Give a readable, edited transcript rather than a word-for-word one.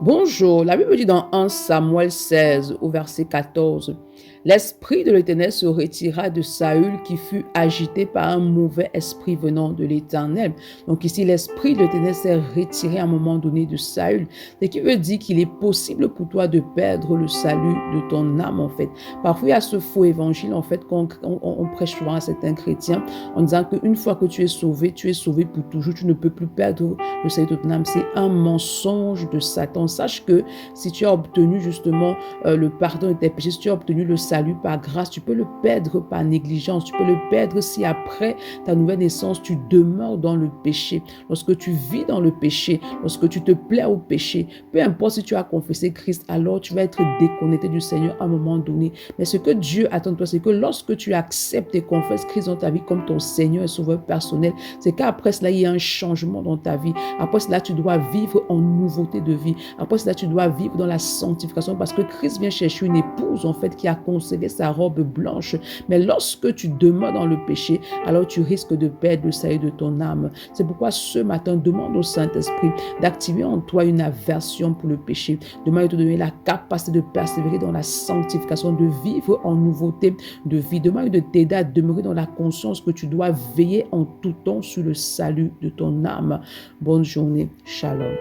Bonjour, la Bible dit dans 1 Samuel 16 au verset 14, l'esprit de l'Éternel se retira de Saül qui fut agité par un mauvais esprit venant de l'Éternel. Donc ici, l'esprit de l'Éternel s'est retiré à un moment donné de Saül, ce qui veut dire qu'il est possible pour toi de perdre le salut de ton âme en fait. Parfois, il y a ce faux évangile en fait qu'on prêche souvent à certains chrétiens en disant qu'une fois que tu es sauvé pour toujours, tu ne peux plus perdre le salut de ton âme. C'est un mensonge de Satan. Sache que si tu as obtenu justement le pardon de tes péchés, si tu as obtenu le salut par grâce, tu peux le perdre par négligence, tu peux le perdre si après ta nouvelle naissance, tu demeures dans le péché. Lorsque tu vis dans le péché, lorsque tu te plais au péché, peu importe si tu as confessé Christ, alors tu vas être déconnecté du Seigneur à un moment donné. Mais ce que Dieu attend de toi, c'est que lorsque tu acceptes et confesses Christ dans ta vie comme ton Seigneur et Sauveur personnel, c'est qu'après cela, il y a un changement dans ta vie. Après cela, tu dois vivre en nouveauté de vie. Après cela, tu dois vivre dans la sanctification parce que Christ vient chercher une épouse en fait qui a conservé sa robe blanche. Mais lorsque tu demeures dans le péché, alors tu risques de perdre le salut de ton âme. C'est pourquoi ce matin, demande au Saint-Esprit d'activer en toi une aversion pour le péché. Demande de te donner la capacité de persévérer dans la sanctification, de vivre en nouveauté de vie. Demande de t'aider à demeurer dans la conscience que tu dois veiller en tout temps sur le salut de ton âme. Bonne journée. Shalom.